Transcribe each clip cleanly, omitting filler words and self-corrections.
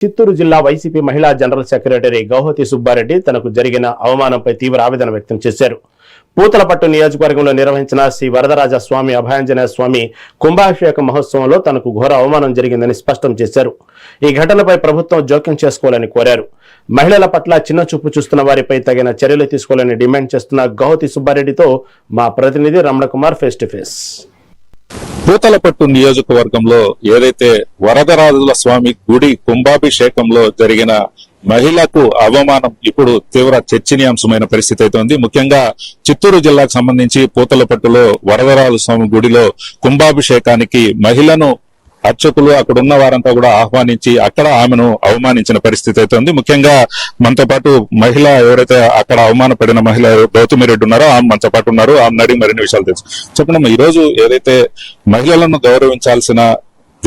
చిత్తూరు జిల్లా వైసీపీ మహిళా general secretary Guwahati Subbareddy తనకు జరిగిన అవమానంపై తీవ్ర ఆవేదన వ్యక్తం చేశారు. పూతలపట్టు నియోజకవర్గంలో నిర్వహించిన శ్రీ వరదరాజ స్వామి అభయాంజనేయ స్వామి కుంభాభిషేక మహోత్సవంలో తనకు ఘోర అవమానం జరిగిందని స్పష్టం చేశారు. ఈ ఘటనపై ప్రభుత్వం జోక్యం చేసుకోవాలని కోరారు. మహిళల పట్ల చిన్న చూపు చూస్తున్న వారిపై తగిన చర్యలు తీసుకోవాలని డిమాండ్ చేస్తున్న గౌహతి సుబ్బారెడ్డితో మా ప్రతినిధి Ramana Kumar face to face. Puthalapattu నియోజకవర్గంలో ఏదైతే వరదరాజుల స్వామి గుడి కుంభాభిషేకంలో జరిగిన మహిళకు అవమానం ఇప్పుడు తీవ్ర చర్చనీయాంశమైన పరిస్థితి అయితే ఉంది. ముఖ్యంగా చిత్తూరు జిల్లాకు సంబంధించి పూతలపట్టులో వరదరాజు స్వామి గుడిలో కుంభాభిషేకానికి మహిళను అర్చకులు అక్కడ ఉన్న వారంతా కూడా ఆహ్వానించి అక్కడ ఆమెను అవమానించిన పరిస్థితి అయితే ఉంది. ముఖ్యంగా మనతో పాటు మహిళ ఎవరైతే అక్కడ అవమానపడిన మహిళ గౌతమిరెడ్డి ఉన్నారో ఆమె మనతో పాటు ఉన్నారు. ఆమె అడిగి మరిన్ని విషయాలు తెలుసు. చెప్పండి, ఈ రోజు ఏదైతే మహిళలను గౌరవించాల్సిన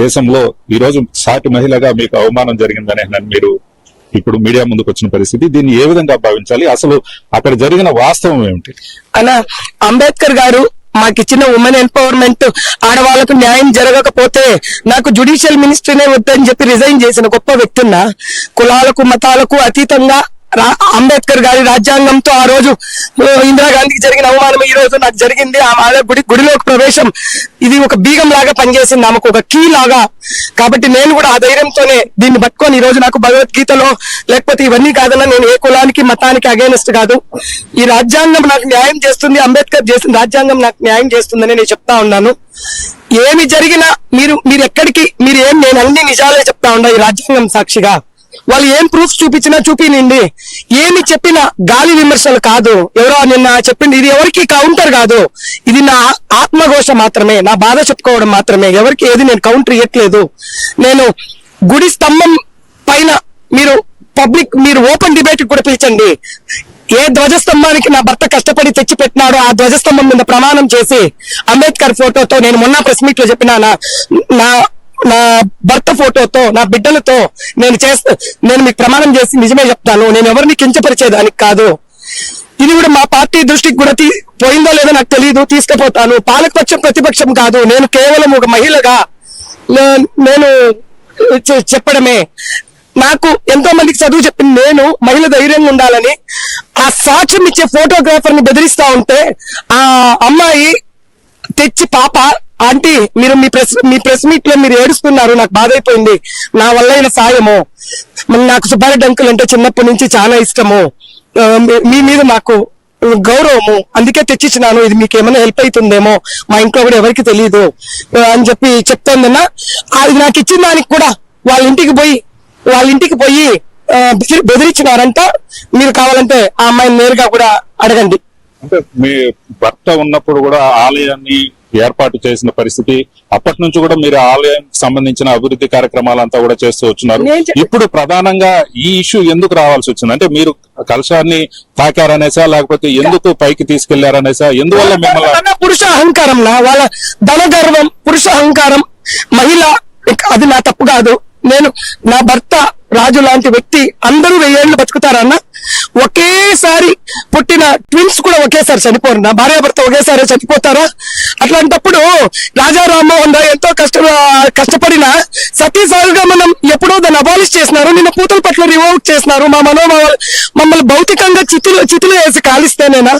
దేశంలో ఈ రోజు సాటి మహిళగా మీకు అవమానం జరిగిందని మీరు ఇప్పుడు మీడియా ముందుకు వచ్చిన పరిస్థితి, దీన్ని ఏ విధంగా భావించాలి? అసలు అక్కడ జరిగిన వాస్తవం ఏమిటి? అలా అంబేద్కర్ గారు మాకిచ్చిన ఉమెన్ ఎంపవర్మెంట్, ఆడవాళ్లకు న్యాయం జరగకపోతే నాకు జ్యుడిషియల్ మినిస్ట్రీనే వద్దని చెప్పి రిజైన్ చేసిన గొప్ప వ్యక్తున్నా, కులాలకు మతాలకు అతీతంగా అంబేద్కర్ గారి రాజ్యాంగంతో ఆ రోజు ఇందిరాగాంధీకి జరిగిన అవమానం ఈ రోజు నాకు జరిగింది. ఆమె గుడిలోకి ప్రవేశం ఇది ఒక బీగం లాగా పనిచేసింది, ఆమెకు ఒక కీ లాగా. కాబట్టి నేను కూడా ఆ ధైర్యంతోనే దీన్ని పట్టుకొని ఈ రోజు నాకు భగవద్గీతలో లేకపోతే ఇవన్నీ కాదన్నా నేను ఏ కులానికి మతానికి అగైనెస్ట్ కాదు. ఈ రాజ్యాంగం నాకు న్యాయం చేస్తుంది, అంబేద్కర్ చేసిన రాజ్యాంగం నాకు న్యాయం చేస్తుందని నేను చెప్తా ఉన్నాను. ఏమి జరిగినా మీరు ఎక్కడికి నేను అన్ని నిజాలే చెప్తా ఉన్నా ఈ రాజ్యాంగం సాక్షిగా. వాళ్ళు ఏం ప్రూఫ్స్ చూపించినా చూపినండి, ఏమి చెప్పినా గాలి విమర్శలు కాదు. ఎవరో నిన్న చెప్పింది, ఇది ఎవరికి కౌంటర్ కాదు, ఇది నా ఆత్మఘోష మాత్రమే, నా బాధ చెప్పుకోవడం మాత్రమే. ఎవరికి ఏది నేను కౌంటర్ ఇవ్వట్లేదు. నేను గుడి స్తంభం పైన మీరు ఓపెన్ డిబేట్ కూడా పిలిచండి. ఏ ధ్వజస్తంభానికి నా భర్త కష్టపడి తెచ్చి పెట్టినాడో ఆ ధ్వజస్తంభం మీద ప్రమాణం చేసి అంబేద్కర్ ఫోటోతో, నేను మొన్న ప్రెస్ మీట్ లో చెప్పినా, నా భర్త ఫోటోతో నా బిడ్డలతో నేను మీకు ప్రమాణం చేసి నిజమే చెప్తాను. నేను ఎవరిని కించపరిచేదానికి కాదు. ఇది కూడా మా పార్టీ దృష్టికి కూడా పోయిందో లేదో నాకు తెలియదు, తీసుకుపోతాను. పాలకపక్షం ప్రతిపక్షం కాదు, నేను కేవలం ఒక మహిళగా నేను చెప్పడమే. నాకు ఎంతో మందికి చదువు చెప్పింది నేను మహిళ ధైర్యంగా ఉండాలని. ఆ సాక్ష్యం ఇచ్చే ఫోటోగ్రాఫర్ ని బెదిరిస్తా ఉంటే ఆ అమ్మాయి తెచ్చి పాప, ఆంటీ మీరు మీ ప్రెస్ మీట్ లో మీరు ఏడుస్తున్నారు, నాకు బాధ అయిపోయింది, నా వల్ల అయిన సాయము, నాకు సుబ్బారెడ్డి అంకుల్ అంటే చిన్నప్పటి నుంచి చాలా ఇష్టము, మీ మీద నాకు గౌరవము, అందుకే తెచ్చిచ్చినాను, ఇది మీకు ఏమైనా హెల్ప్ అవుతుందేమో, మా ఇంట్లో కూడా ఎవరికి తెలియదు అని చెప్పి చెప్తోందన్నా. అది నాకు ఇచ్చిన దానికి కూడా వాళ్ళ ఇంటికి పోయి బెదిరించినారంట. మీరు కావాలంటే ఆ అమ్మాయిని నేరుగా కూడా అడగండి. అంటే మీ భర్త ఉన్నప్పుడు కూడా ఆలయాన్ని ఏర్పాటు చేసిన పరిస్థితి, అప్పటి నుంచి కూడా మీరు ఆలయానికి సంబంధించిన అభివృద్ధి కార్యక్రమాలంతా కూడా చేస్తూ వచ్చున్నారు. ఇప్పుడు ప్రధానంగా ఈ ఇష్యూ ఎందుకు రావాల్సి వచ్చింది? అంటే మీరు కలశాన్ని తాకారనేసా, లేకపోతే ఎందుకు పైకి తీసుకెళ్లారనేసా, ఎందువల్ల మిమ్మల్ని? పురుష అహంకారం, వాళ్ళ ధన గర్వం, పురుష అహంకారం, మహిళ, అది నా తప్పు కాదు. నా భర్త రాజు లాంటి వ్యక్తి, అందరూ 1000 ఏళ్ళు బతుకుతారన్న. ఒకేసారి పుట్టిన ట్విన్స్ కూడా ఒకేసారి చనిపోరు, నా భార్యాభర్త ఒకేసారి చనిపోతారా? అట్లాంటప్పుడు రాజా రామ్మోహన్ రాయ్ ఎంతో కష్టపడిన సతీసాగుగా మనం ఎప్పుడో దాన్ని అబాలిష్ చేసినారు. నిన్న పూతలపట్ల రివోక్ చేసినారు. మా మనోభావాలు మమ్మల్ని భౌతికంగా చితులు వేసి కాలిస్తేనేనా,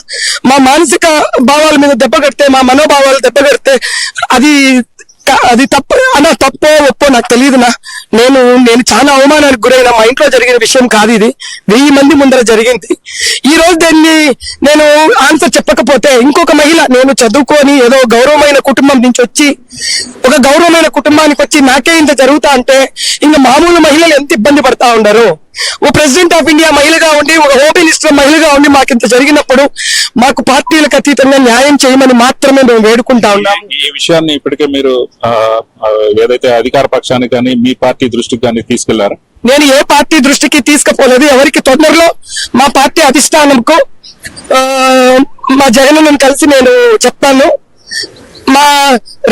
మా మానసిక భావాల మీద దెబ్బ కడితే, మా మనోభావాలు దెబ్బ కడితే అది తప్పో ఒప్పో నాకు తెలియదునా. నేను చాలా అవమానానికి గురైన, మా ఇంట్లో జరిగిన విషయం కాదు ఇది, 1000 మంది ముందర జరిగింది. ఈ రోజు దాన్ని నేను ఆన్సర్ చెప్పకపోతే ఇంకొక మహిళ, నేను చదువుకొని ఏదో గౌరవమైన కుటుంబం నుంచి వచ్చి ఒక గౌరవమైన కుటుంబానికి వచ్చి నాకే ఇంత జరుగుతా అంటే ఇంకా మామూలు మహిళలు ఎంత ఇబ్బంది పడతా ఉండరు. ఓ ప్రెసిడెంట్ ఆఫ్ ఇండియా మహిళగా ఉండి, ఒక హోమ్ మినిస్టర్ మహిళగా ఉండి మాకింత జరిగినప్పుడు మాకు పార్టీలకు అతీతంగా న్యాయం చేయమని మాత్రమే మేము వేడుకుంటా ఉన్నాం. ఈ విషయాన్ని ఇప్పటికే మీరు ఏదైతే అధికార పక్షానికి కానీ మీ పార్టీ దృష్టికి కానీ తీసుకెళ్లారా? నేను ఏ పార్టీ దృష్టికి తీసుకుపోలేదు. ఎవరికి తొందరలో మా పార్టీ అధిష్టానంకు మా జగన్ కలిసి నేను చెప్తాను. మా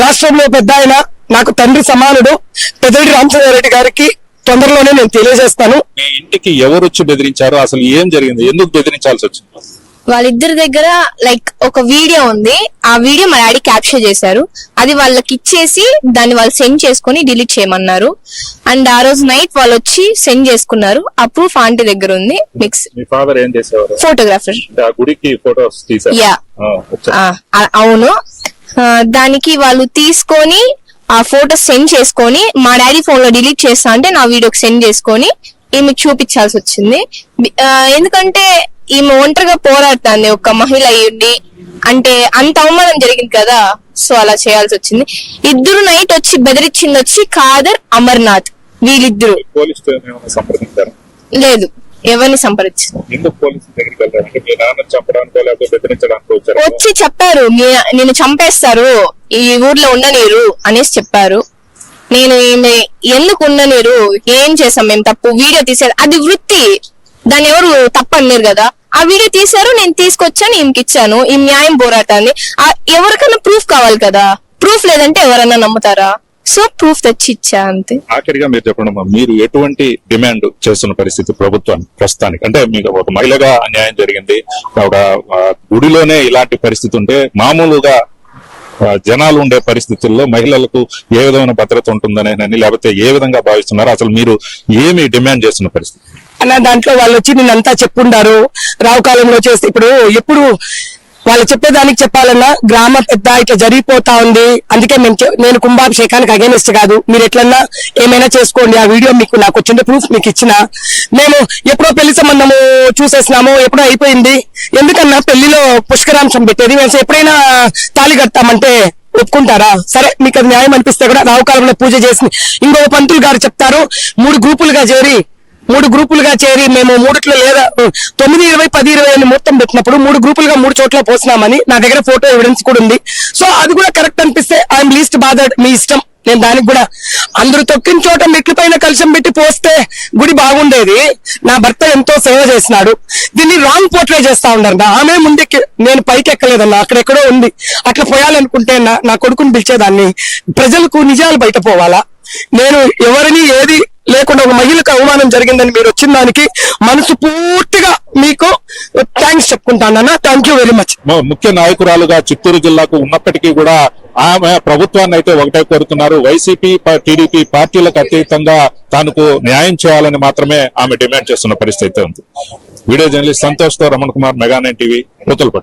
రాష్ట్రంలో పెద్ద ఆయన, నాకు తండ్రి సమానుడు, పెద్దిరెడ్డి రామచంద్రారెడ్డి గారికి తొందరలోనే నేను తెలియజేస్తాను. మీ ఇంటికి ఎవరు వచ్చి బెదిరించారు? అసలు ఏం జరిగింది? ఎందుకు బెదిరించాల్సి వచ్చింది? వాళ్ళిద్దరి దగ్గర లైక్ ఒక వీడియో ఉంది. ఆ వీడియో మా డాడీ క్యాప్చర్ చేశారు. అది వాళ్ళకి ఇచ్చేసి దాన్ని వాళ్ళు సెండ్ చేసుకొని డిలీట్ చేయమన్నారు. అండ్ ఆ రోజు నైట్ వాళ్ళు వచ్చి సెండ్ చేసుకున్నారు. ఆ ప్రూఫ్ ఆంటీ దగ్గర ఉంది. మిక్స్ మీ ఫాదర్ ఏం చేసేవారు? ఫోటోగ్రాఫర్. ఆ గుడికి ఫోటోస్ తీసారు. యా అవును. దానికి వాళ్ళు తీసుకొని ఆ ఫోటో సెండ్ చేసుకొని మా డాడీ ఫోన్ లో డిలీట్ చేస్తా అంటే నా వీడియోకి సెండ్ చేసుకొని ఈమెకు చూపించాల్సి వచ్చింది. ఎందుకంటే ఈమె ఒంటరిగా పోరాడుతుంది ఒక మహిళ అయ్యుండి. అంటే అంత అవమానం జరిగింది కదా, సో అలా చేయాల్సి వచ్చింది. ఇద్దరు నైట్ వచ్చి బెదిరించింది వచ్చి ఖాదర్, అమర్నాథ్, వీళ్ళిద్దరు. పోలీస్ సంప్రదించారు? లేదు, ఎవరిని సంప్రదించారు. ఎందుకు పోలీసు దగ్గరికి వెళ్ళారు? అంటే మీ నాన్న చంపడానికో లేకపోతే బెదిరించడానికో వచ్చారు? వచ్చి చెప్పారు నేను చంపేస్తారు, ఈ ఊర్లో ఉండనీరు అనేసి చెప్పారు. నేను ఈమె ఎందుకు ఉండనీరు, ఏం చేసాం మేము తప్పు, వీడియో తీసారు, అది వృత్తి, దాన్ని ఎవరు తప్పు అన్నారు కదా. ఆ వీడియో తీశారు, నేను తీసుకొచ్చాను, ఈమెకి ఇచ్చాను. ఈ న్యాయం పోరాటాన్ని ఎవరికైనా ప్రూఫ్ కావాలి కదా, ప్రూఫ్ లేదంటే ఎవరన్నా నమ్ముతారా? సో ప్రూఫ్ తెచ్చి ఇచ్చా అంతే. ఆఖరిగా మీరు చెప్పండి, మీరు ఎటువంటి డిమాండ్ చేస్తున్న పరిస్థితి ప్రభుత్వానికి ప్రస్తుతానికి? అంటే మీకు ఒక మహిళగా అన్యాయం జరిగింది, ఒక గుడిలోనే ఇలాంటి పరిస్థితి ఉంటే మామూలుగా జనాలు ఉండే పరిస్థితుల్లో మహిళలకు ఏ విధమైన భద్రత ఉంటుందనేనని లేకపోతే ఏ విధంగా భావిస్తున్నారు? అసలు మీరు ఏమి డిమాండ్ చేస్తున్న పరిస్థితి? అన్న దాంట్లో వాళ్ళు వచ్చి నిన్నంతా చెప్పుండారు. రావు కాలంలో చేస్తే ఇప్పుడు ఎప్పుడు వాళ్ళు చెప్పేదానికి చెప్పాలన్నా గ్రామ పెద్ద ఇట్లా జరిగిపోతా ఉంది. అందుకే నేను కుంభాభిషేకానికి అగేనిస్ట్ కాదు. మీరు ఎట్లన్నా ఏమైనా చేసుకోండి. ఆ వీడియో మీకు నాకు వచ్చిండే ప్రూఫ్ మీకు ఇచ్చిన. మేము ఎప్పుడో పెళ్లి సంబంధము చూసేసినాము, ఎప్పుడో అయిపోయింది. ఎందుకన్నా పెళ్లిలో పుష్కరాంశం పెట్టేది, మేము ఎప్పుడైనా తాళి కడతామంటే ఒప్పుకుంటారా? సరే, మీకు అది న్యాయం అనిపిస్తే కూడా రావు కాలంలో పూజ చేసి ఇంకొక పంతులు గారు చెప్తారు, 3 గ్రూపులుగా చేరి మేము మూడిట్లో లేదా 9, 20, 10, 20 అని మొత్తం పెట్టినప్పుడు 3 గ్రూపులుగా 3 చోట్ల పోసినామని నా దగ్గర ఫోటో ఎవిడెన్స్ కూడా ఉంది. సో అది కూడా కరెక్ట్ అనిపిస్తే ఐఎమ్ లీస్ట్ బాదర్డ్, మీ ఇష్టం. నేను దానికి కూడా అందరూ తొక్కిన చోట మెట్ల పైన కలశం పెట్టి పోస్తే గుడి బాగుండేది. నా భర్త ఎంతో సేవ చేసినాడు. దీన్ని రాంగ్ పోర్ట్రే చేస్తా ఉన్నారు. ఆమె ముందుకి, నేను పైకి ఎక్కలేదన్నా, అక్కడెక్కడో ఉంది. అట్లా పోయాలనుకుంటే నా కొడుకుని పిలిచేదాన్ని. ప్రజలకు నిజాలు బయట పోవాలా? నేను ఎవరిని ఏది లేకుండా ఒక మహిళకు అవమానం జరిగిందని మీరు వచ్చిన దానికి మనసు పూర్తిగా మీకు థ్యాంక్స్ చెప్పుకుంటానన్నా. Thank you very much. ముఖ్య నాయకురాలుగా చిత్తూరు జిల్లాకు ఉన్నప్పటికీ కూడా ఆమె ప్రభుత్వాన్ని అయితే ఒకటే కోరుతున్నారు. వైసీపీ, టీడీపీ పార్టీలకు అతీతంగా తనకు న్యాయం చేయాలని మాత్రమే ఆమె డిమాండ్ చేస్తున్న పరిస్థితి ఉంది. వీడియో జర్నలిస్ట్ సంతోష్ తో రమణ కుమార్, మెగా 9 టీవీ, పూతలపట్టు.